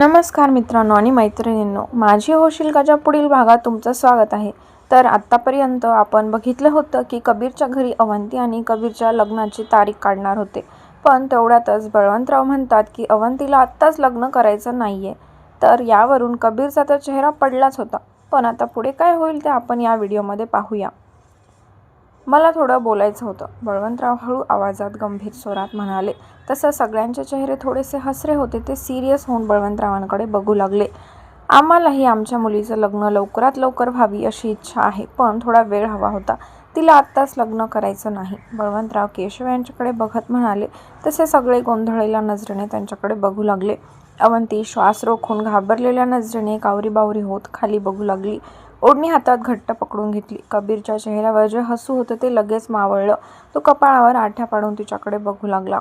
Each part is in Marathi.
नमस्कार मित्रांनो आणि मैत्रिणींनो, माझी होशील काच्या पुढील भागात तुमचं स्वागत आहे। तर आत्तापर्यंत आपण बघितलं होतं की कबीरच्या घरी अवंती आणि कबीरच्या लग्नाची तारीख काढणार होते, पण तेवढ्यातच बळवंतराव म्हणतात की अवंतीला आत्ताच लग्न करायचं नाहीये। तर यावरून कबीरचा तर चेहरा पडलाच होता, पण आता पुढे काय होईल ते आपण या व्हिडिओमध्ये पाहूया। मला थोडं बोलायचं होतं, बळवंतराव हळू आवाजात गंभीर स्वरात म्हणाले। तसं सगळ्यांचे चेहरे थोडेसे हसरे होते। ते सिरियस होऊन बळवंतरावांकडे बघू लागले। आम्हालाही आमच्या मुलीचं लग्न लवकरात लवकर व्हावी अशी इच्छा आहे, पण थोडा वेळ हवा होता। तिला आत्ताच लग्न करायचं नाही, बळवंतराव केशव यांच्याकडे बघत म्हणाले। तसे सगळे गोंधळलेल्या नजरेने त्यांच्याकडे बघू लागले। अवंती श्वास रोखून घाबरलेल्या नजरेने कावरीबावरी होत खाली बघू लागली। ओढणी हातात घट्ट पकडून घेतली। कबीरच्या चेहऱ्यावर जे हसू होते ते लगेच मावळलं। तो कपाळावर आठ्या पाडून तिच्याकडे बघू लागला।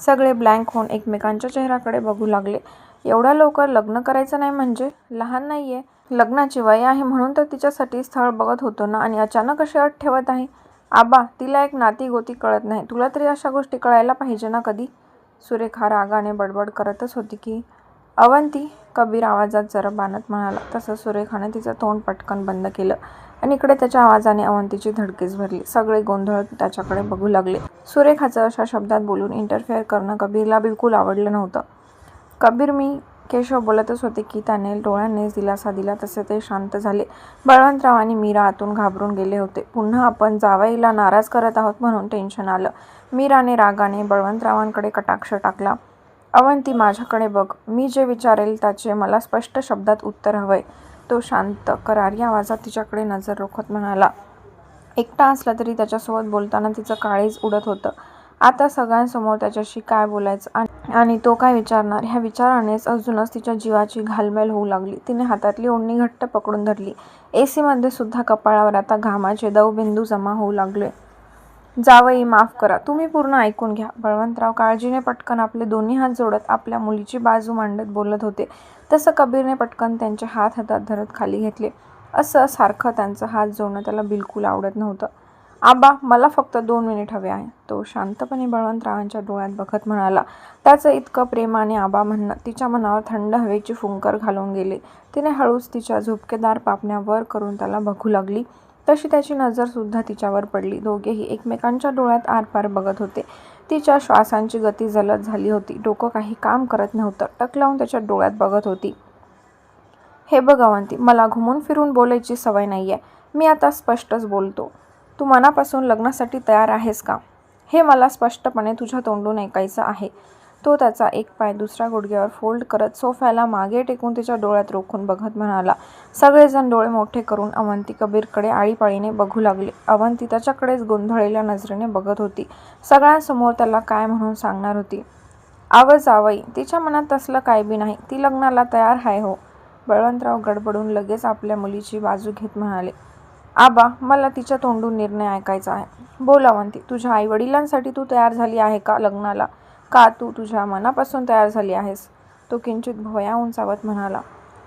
सगळे ब्लँक होऊन एकमेकांच्या चेहऱ्याकडे बघू लागले। एवढ्या लवकर लग्न करायचं नाही म्हणजे? लहान नाहीये, लग्नाची वय आहे म्हणून तर तिच्यासाठी स्थळ बघत होतो ना, आणि अचानक अशी अट ठेवत आहे? आबा, तिला एक नाती गोती कळत नाही, तुला तरी अशा गोष्टी कळायला पाहिजे ना कधी। सुरेखा रागाने बडबड करतच होती की अवंती, कबीर आवाजात जरा बाणत म्हणाला। तसं सुरेखाने तिचं तोंड पटकन बंद केलं आणि इकडे त्याच्या आवाजाने अवंतीची धडकीच भरली। सगळे गोंधळत त्याच्याकडे बघू लागले। सुरेखाचं अशा शब्दात बोलून इंटरफेअर करणं कबीरला बिलकुल आवडलं नव्हतं। कबीर, मी केशव बोलतच होते की त्याने डोळ्यांनीच दिलासा दिला। तसे ते शांत झाले। बळवंतराव आणि मीरा आतून घाबरून गेले होते। पुन्हा आपण जावईला नाराज करत आहोत म्हणून टेन्शन आलं। मीराने रागाने बळवंतरावांकडे कटाक्ष टाकला। अवंती, माझ्याकडे बघ, मी जे विचारेल त्याचे मला स्पष्ट शब्दात उत्तर हवंय। तो शांत करारी आवाजात तिच्याकडे नजर रोखत म्हणाला। एकटा असला तरी त्याच्यासोबत बोलताना तिचं काळीज उडत होतं। आता सगळ्यांसमोर त्याच्याशी काय बोलायचं आणि तो काय विचारणार, ह्या विचारानेच अजूनच तिच्या जीवाची घालमेल होऊ लागली। तिने हातातली ओढणी घट्ट पकडून धरली। एसी मध्ये सुद्धा कपाळावर आता घामाचे दवबिंदू जमा होऊ लागले। जावई, माफ करा, तुम्ही पूर्ण ऐकून घ्या। बळवंतराव काळजीने पटकन आपले दोन्ही हात जोडत आपल्या मुलीची बाजू मांडत बोलत होते। तसं कबीरने पटकन त्यांचे हात हातात धरत खाली घेतले। असं सारखं त्यांचा हात जोडणं त्याला बिलकुल आवडत नव्हतं। आबा, मला फक्त 2 मिनिट हवे आहे, तो शांतपणे बळवंतरावांच्या डोळ्यात बघत म्हणाला। त्याचं इतकं प्रेमाने आबा म्हणणं तिच्या मनावर थंड हवेची फुंकर घालून गेले। तिने हळूच तिच्या झुपकेदार पापण्या वर करून त्याला बघू लागली। तशी त्याची नजर सुद्धा तिच्यावर पडली। दोघेही एकमेकांच्या डोळ्यात आरपार बघत होते। तिच्या श्वासांची गती जलद झाली होती। डोकं काही काम करत नव्हतं। टक लावून त्याच्या डोळ्यात बघत होती। हे बघ अवंती, मला घुमून फिरून बोलायची सवय नाहीये। मी आता स्पष्टच बोलतो, तू मनापासून लग्नासाठी तयार आहेस का? हे मला स्पष्टपणे तुझ्या तोंडून ऐकायचं आहे। तो त्याचा एक पाय दुसऱ्या गुडघ्यावर फोल्ड करत सोफ्याला मागे टेकून तिच्या डोळ्यात रोखून बघत म्हणाला। सगळेजण डोळे मोठे करून अवंती कबीरकडे आळीपाळीने बघू लागले। अवंती त्याच्याकडेच गोंधळलेल्या नजरेने बघत होती। सगळ्यांसमोर त्याला काय म्हणून सांगणार होती? आव जावई, तिच्या मनात तसलं काय बी नाही, ती लग्नाला तयार आहे हो। बळवंतराव गडबडून लगेच आपल्या मुलीची बाजू घेत म्हणाले। आबा, मला तिच्या तोंडून निर्णय ऐकायचा आहे। बोल अवंती, तुझ्या आई वडिलांसाठी तू तयार झाली आहे का लग्नाला, का तू तुझ्या मनापासून तयार झाली आहेस? तो किंचित भुवया उंचावत म्हणाला।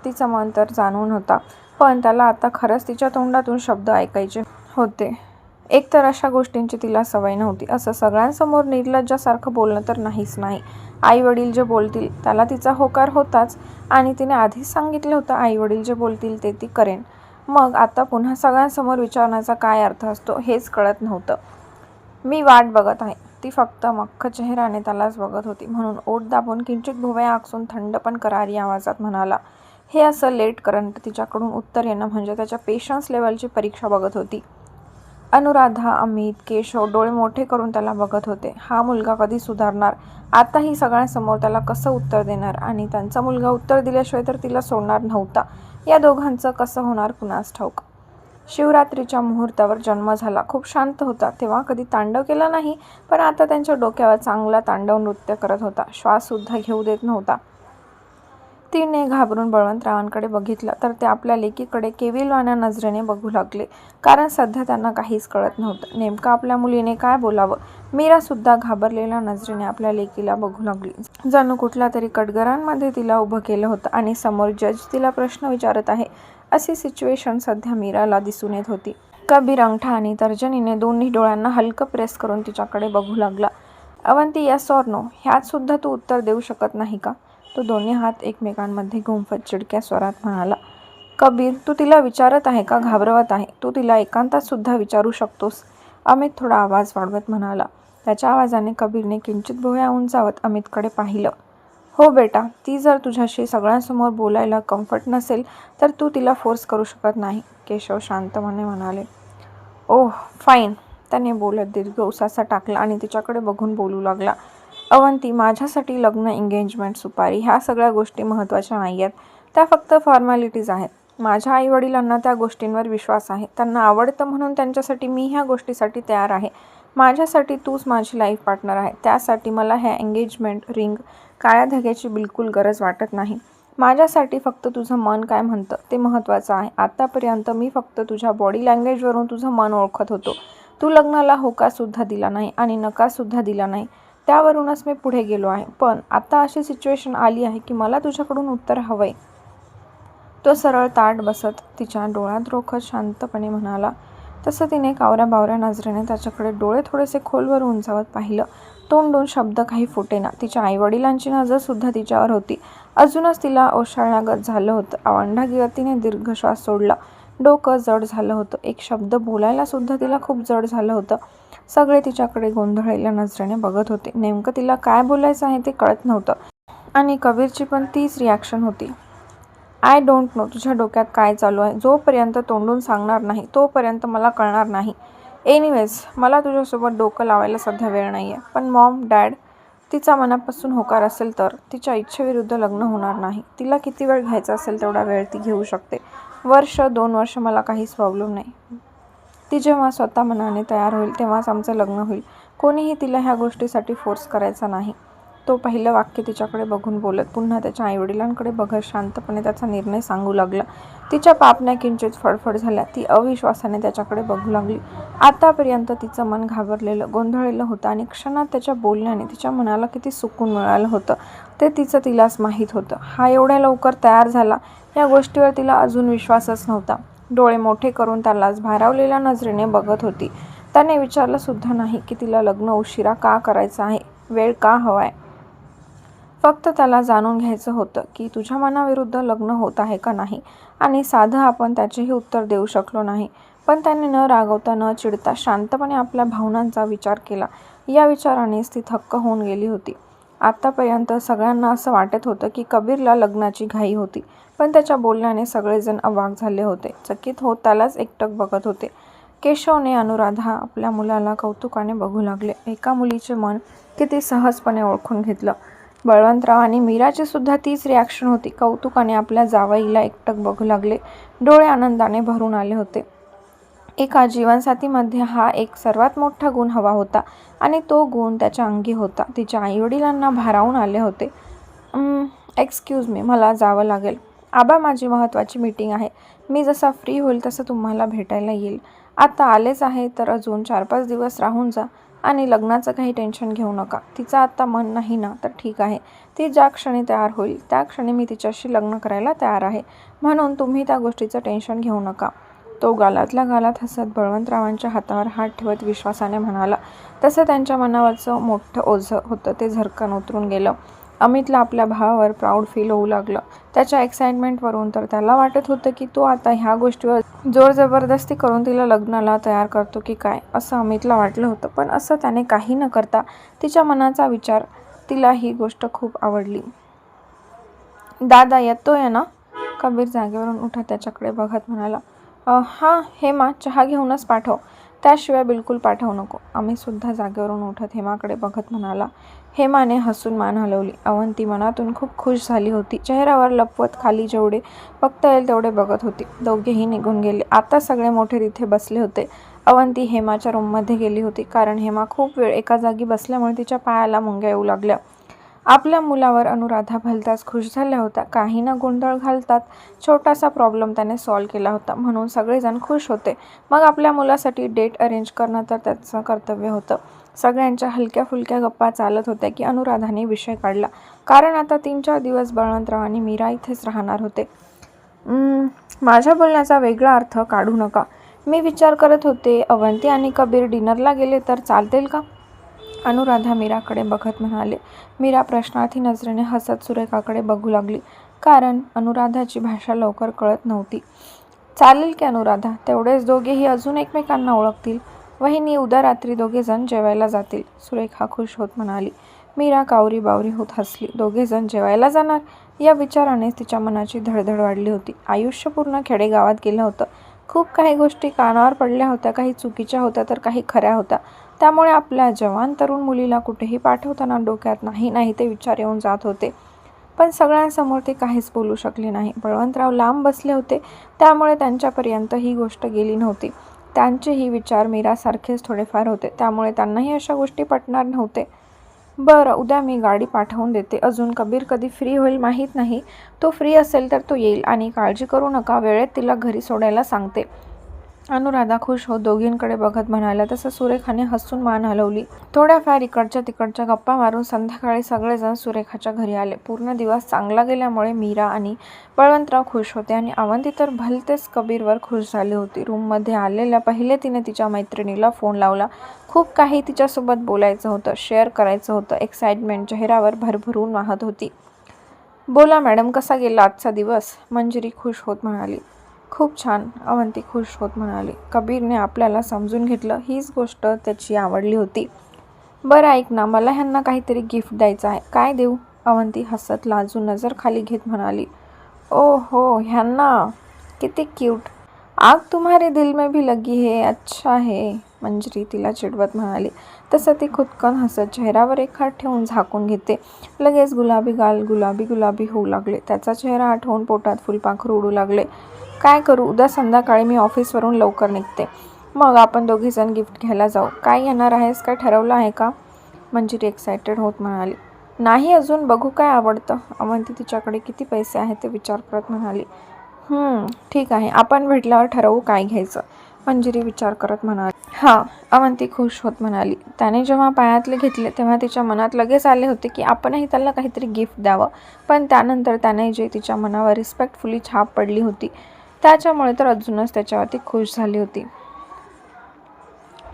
तिचं मन तर जाणून होता, पण त्याला आता खरंच तिच्या तोंडातून शब्द ऐकायचे होते। एकतर अशा गोष्टींची तिला सवय नव्हती। असं सगळ्यांसमोर निर्लज्जासारखं बोलणं तर नाहीच नाही। आई वडील जे बोलतील त्याला तिचा होकार होताच, आणि तिने आधीच सांगितलं होतं आई वडील जे बोलतील ते ती करेन। मग आता पुन्हा सगळ्यांसमोर विचारण्याचा काय अर्थ असतो हेच कळत नव्हतं। मी वाट बघत आहे। ती फक्त मख्ख चेहऱ्याने त्यालाच बघत होती, म्हणून ओठ दाबून किंचित भुवया आकसून थंड पण करारी आवाजात म्हणाला। हे असं लेट करंट तिच्याकडून उत्तर येणं म्हणजे त्याच्या पेशन्स लेवलची परीक्षा बघत होती। अनुराधा, अमित, केशव डोळे मोठे करून त्याला बघत होते। हा मुलगा कधी सुधारणार? आताही सगळ्यांसमोर त्याला कसं उत्तर देणार? आणि त्यांचा मुलगा उत्तर दिल्याशिवाय तर तिला सोडणार नव्हता। या दोघांचं कसं होणार कुणास ठाऊक? शिवरात्रीच्या मुहूर्तावर जन्म झाला। खूप शांत होता, तेव्हा कधी तांडव केला नाही, पण आता त्यांच्या डोक्यावर चांगला तांडव नृत्य करत होता। श्वास सुद्धा घेऊ देत नव्हता। तिने घाबरून बळवंतरावांकडे बघितलं तर ते आपल्या लेकीकडे केविलवाण्या नजरेने बघू लागले, कारण सध्या त्यांना काहीच कळत नव्हतं नेमकं आपल्या मुलीने काय बोलावं। मीरा सुद्धा घाबरलेल्या नजरेने आपल्या लेकीला बघू लागली, जणू कुठल्या तरी कटघरांमध्ये तिला उभं केलं होतं आणि समोर जज तिला प्रश्न विचारत आहे, अशी सिच्युएशन सध्या मीराला दिसून येत होती। कबीर अंगठा आणि तर्जनीने दोन्ही डोळ्यांना हलकं प्रेस करून तिच्याकडे बघू लागला। अवंती, येस ऑर नो, ह्यात सुद्धा तू उत्तर देऊ शकत नाही का? तो दोन्ही हात एकमेकांमध्ये गुंफत चिडक्या स्वरात म्हणाला, कबीर, तू तिला विचारत आहे का घाबरवत आहे? तू तिला एकांतात सुद्धा विचारू शकतोस. अमित थोडा आवाज वाढवत म्हणाला. त्याच्या आवाजाने कबीरने किंचित भुवया उंचावत अमितकडे पाहिलं. हो बेटा, ती जर तुझ्याशी सगळ्यांसमोर बोलायला कम्फर्ट नसेल तर तू तिला फोर्स करू शकत नाही, केशव शांतपणे म्हणाले. ओह फाईन. त्याने बोलत दीर्घ उसासा टाकला आणि तिच्याकडे बघून बोलू लागला. अवंती, माझ्यासाठी लग्न, एंगेजमेंट, सुपारी ह्या सगळ्या गोष्टी महत्त्वाच्या नाही आहेत. त्या फक्त फॉर्मॅलिटीज आहेत. माझ्या आईवडिलांना त्या गोष्टींवर विश्वास आहे. त्यांना आवडतं म्हणून त्यांच्यासाठी मी ह्या गोष्टीसाठी तयार आहे. माझ्यासाठी तूच माझी लाईफ पार्टनर आहे. त्यासाठी मला ह्या एंगेजमेंट, रिंग, काळ्या धाग्याची बिलकुल गरज वाटत नाही. माझ्यासाठी फक्त तुझं मन काय म्हणतं ते महत्त्वाचं आहे. आतापर्यंत मी फक्त तुझ्या बॉडी लँग्वेजवरून तुझं मन ओळखत होतो. तू लग्नाला होकारसुद्धा दिला नाही आणि नकारसुद्धा दिला नाही. त्यावरूनच मी पुढे गेलो आहे. पण आता अशी सिच्युएशन आली आहे की मला तुझ्याकडून उत्तर हवंय. तो सरळ ताठ बसत तिच्या डोळ्यात रोखत शांतपणे म्हणाला. तसं तिने कावऱ्या बावऱ्या नजरेने त्याच्याकडे डोळे थोडेसे खोलवर उंचावत पाहिलं. तोंडून शब्द काही फुटेना. तिच्या आईवडिलांची नजरसुद्धा तिच्यावर होती. अजूनच तिला ओशाळण्यागत झालं होतं. अवांढा तिने दीर्घ श्वास सोडला. डोकं जड झालं होतं. एक शब्द बोलायला सुद्धा तिला खूप जड झालं होतं. सगळे तिच्याकडे गोंधळलेल्या नजरेने बघत होते. नेमकं तिला काय बोलायचं आहे ते कळत नव्हतं. आणि कबीरची पण तीच रिॲक्शन होती. आय डोंट नो तुझ्या डोक्यात काय चालू आहे. जोपर्यंत तोंडून सांगणार नाही तोपर्यंत मला कळणार नाही. एनिवेज, मला तुझ्यासोबत डोकं लावायला सध्या वेळ नाही आहे. पण मॉम, डॅड, तिचा मनापासून होकार असेल तर तिच्या इच्छेविरुद्ध लग्न होणार नाही. तिला किती वेळ घ्यायचा असेल तेवढा वेळ ती घेऊ शकते. वर्ष, 2 वर्ष, मला काहीच प्रॉब्लेम नाही. ती जेव्हा स्वतः मनाने तयार होईल तेव्हाच आमचं लग्न होईल. कोणीही तिला ह्या गोष्टीसाठी फोर्स करायचा नाही. तो पहिलं वाक्य तिच्याकडे बघून बोलत पुन्हा त्याच्या आईवडिलांकडे बघत शांतपणे त्याचा निर्णय सांगू लागला. तिच्या पापण्या किंचित फडफड झाल्या. ती अविश्वासाने त्याच्याकडे बघू लागली. आतापर्यंत तिचं मन घाबरलेलं, गोंधळलेलं होतं आणि क्षणात त्याच्या बोलण्याने तिच्या मनाला किती सुकून मिळालं होतं ते तिलाच माहीत होतं. हा एवढ्या लवकर तयार झाला या गोष्टीवर तिला अजून विश्वासच नव्हता. डोळे मोठे करून त्यालाच भारावलेल्या नजरेने बघत होती. त्याने विचारलं सुद्धा नाही की तिला लग्न उशिरा का करायचं आहे, वेळ का हवाय. फक्त त्याला जाणून घ्यायचं होतं की तुझ्या मनाविरुद्ध लग्न होत आहे का नाही. आणि साधं आपण त्याचेही उत्तर देऊ शकलो नाही. पण त्याने न रागवता न चिडता शांतपणे आपल्या भावनांचा विचार केला. या विचारानेच ती थक्क होऊन गेली होती. आत्तापर्यंत सगळ्यांना असं वाटत होतं की कबीरला लग्नाची घाई होती. पण त्याच्या बोलण्याने सगळेजण अवाक झाले होते. चकित होत त्यालाच एकटक बघत होते. केशवने अनुराधा आपल्या मुलाला कौतुकाने बघू लागले. एका मुलीचे मन किती सहजपणे ओळखून घेतलं. बळवंतराव आणि मीराची सुद्धा तीच रिॲक्शन होती. कौतुकाने आपल्या जावईला एकटक बघू लागले. डोळे आनंदाने भरून आले होते. एका जीवनसाथीमध्ये हा एक सर्वात मोठा गुण हवा होता आणि तो गुण त्याच्या अंगी होता. तिच्या आईवडिलांना भारावून आले होते. एक्सक्यूज मी, मला जावं लागेल. आबा, माझी महत्त्वाची मीटिंग आहे. मी जसा फ्री होईल तसं तुम्हाला भेटायला येईल. आता आलेच आहे तर अजून 4-5 दिवस राहून जा आणि लग्नाचं काही टेन्शन घेऊ नका. तिचं आता मन नाही ना तर ठीक आहे. ती ज्या क्षणी तयार होईल त्या क्षणी मी तिच्याशी लग्न करायला तयार आहे. म्हणून तुम्ही त्या गोष्टीचं टेन्शन घेऊ नका. तो गालातल्या गालात हसत बळवंतरावांच्या हातावर हात ठेवत विश्वासाने म्हणाला. तसं त्यांच्या मनावरचं मोठं ओझं होतं ते झरकन उतरून गेलं. अमितला आपल्या भावावर प्राऊड फील होऊ लागलं. त्याच्या एक्साइटमेंटवरून तर त्याला वाटत होतं की तो आता ह्या गोष्टीवर जोर जबरदस्ती करून तिला लग्नाला तयार करतो की काय, असं अमितला वाटलं होतं. पण असं त्याने काही न करता तिच्या मनाचा विचार, तिला ही गोष्ट खूप आवडली. दादा येतोय ना? कबीर जागेवरून उठत त्याच्याकडे बघत म्हणाला. हां हेमा, चहा घेऊनच पाठव. त्याशिवाय बिलकुल पाठवू नको. अमितसुद्धा जागेवरून उठत हेमाकडे बघत म्हणाला. हेमाने हसून मान हलवली. अवंती मनातून खूप खुश झाली होती. चेहऱ्यावर लपवत खाली जेवढे बघता येईल तेवढे बघत होती. दोघेही निघून गेले. आता सगळे मोठे तिथे बसले होते. अवंती हेमाच्या रूममध्ये गेली होती कारण हेमा खूप वेळ एका जागी बसल्यामुळे तिच्या पायाला मुंग्या येऊ लागल्या. आपल्या मुलावर अनुराधा भलताच खुश झाल्या होत्या. काही ना गोंधळ घालतात छोटासा प्रॉब्लेम त्याने सॉल्व्ह केला होता म्हणून सगळेजण खुश होते. मग आपल्या मुलासाठी डेट अरेंज करणं तर त्याचं कर्तव्य होतं. सगळ्यांच्या हलक्या फुलक्या गप्पा चालत होत्या की अनुराधाने विषय काढला. कारण आता 3-4 दिवस बळवंतराव आणि मीरा इथेच राहणार होते. माझ्या बोलण्याचा वेगळा अर्थ काढू नका. मी विचार करत होते अवंती आणि कबीर डिनरला गेले तर चालतील का? अनुराधा मीराकडे बघत म्हणाले. मीरा प्रश्नार्थी नजरेने हसत सुरेखाकडे बघू लागली, कारण अनुराधाची भाषा लवकर कळत नव्हती. चालेल की अनुराधा, तेवढेच दोघेही अजून एकमेकांना ओळखतील. वहिनी, उद्या रात्री दोघेजण जेवायला जातील, सुरेखा खुश होत म्हणाली. मीरा कावरी बावरी होत हसली. दोघेजण जेवायला जाणार? या विचारानेच तिच्या मनाची धडधड वाढली होती. आयुष्य पूर्ण खेडेगावात गेलं होतं. खूप काही गोष्टी कानावर पडल्या होत्या, काही चुकीच्या होत्या तर काही खऱ्या होत्या. त्यामुळे आपल्या जवान तरुण मुलीला कुठेही पाठवताना डोक्यात नाही ते विचार येऊन जात होते. पण सगळ्यांसमोर ते काहीच बोलू शकले नाही. बळवंतराव लांब बसले होते, त्यामुळे त्यांच्यापर्यंत ही गोष्ट गेली नव्हती. त्यांचेही विचार मीरासारखेच थोडेफार होते, त्यामुळे त्यांनाही अशा गोष्टी पटणार नव्हते. बरं, उद्या मी गाडी पाठवून देते. अजून कबीर कधी फ्री होईल माहीत नाही. तो फ्री असेल तर तो येईल आणि काळजी करू नका, वेळेत तिला घरी सोडायला सांगते. अनुराधा खुश होत दोघींकडे बघत म्हणाल्या. तसं सुरेखाने हसून मान हलवली. थोड्याफार इकडच्या तिकडच्या गप्पा मारून संध्याकाळी सगळेजण सुरेखाच्या घरी आले. पूर्ण दिवस चांगला गेल्यामुळे मीरा आणि बळवंतराव खुश होते आणि अवंती तर भलतेच कबीरवर खुश झाली होती. रूममध्ये आलेल्या पहिले तिने तिच्या मैत्रिणीला फोन लावला. खूप काही तिच्यासोबत बोलायचं होतं, शेअर करायचं होतं. एक्साइटमेंट चेहऱ्यावर भरभरून वाहत होती. बोला मॅडम, कसा गेला आजचा दिवस? मंजिरी खुश होत म्हणाली. खूप छान, अवंती खुश होत म्हणाली. कबीरने आपल्याला समजून घेतलं, हीच गोष्ट त्याची आवडली होती. बरं ऐक ना, मला ह्यांना काहीतरी गिफ्ट द्यायचं आहे. काय देऊ? अवंती हसत लाजून नजर खाली घेत म्हणाली. ओ हो, ह्यांना? किती क्यूट. आग तुम्हारे दिल में भी लगी है, अच्छा है, मंजिरी तिला चिडवत म्हणाली. तसं ती खुदकन हसत चेहऱ्यावर एक हात ठेवून झाकून घेते. लगेच गुलाबी गाल गुलाबी गुलाबी होऊ लागले. त्याचा चेहरा आठवून पोटात फुलपाखरू उडू लागले. काय करू? उद्या संध्याकाळी मी ऑफिसवरून लवकर निघते. मग आपण दोघीजण गिफ्ट घ्यायला जाऊ. काय येणार आहेस? काय ठरवलं आहे का? मंजिरी एक्सायटेड होत म्हणाली. नाही अजून, बघू काय आवडतं. अवंती तिच्याकडे किती पैसे आहेत ते विचार करत म्हणाली. ठीक आहे, आपण भेटल्यावर ठरवू काय घ्यायचं, मंजिरी विचार करत म्हणाली. हां, अवंती खुश होत म्हणाली. त्याने जेव्हा पायातले घेतले तेव्हा तिच्या मनात लगेच आले होते की आपणही त्याला काहीतरी गिफ्ट द्यावं. पण त्यानंतर त्याने जे तिच्या मनावर रिस्पेक्टफुली छाप पडली होती, त्याच्यामुळे तर अजूनच त्याच्यावरती खुश झाली होती.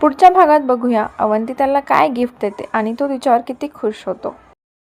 पुढच्या भागात बघूया अवंती त्याला काय गिफ्ट देते आणि तो तिच्यावर किती खुश होतो.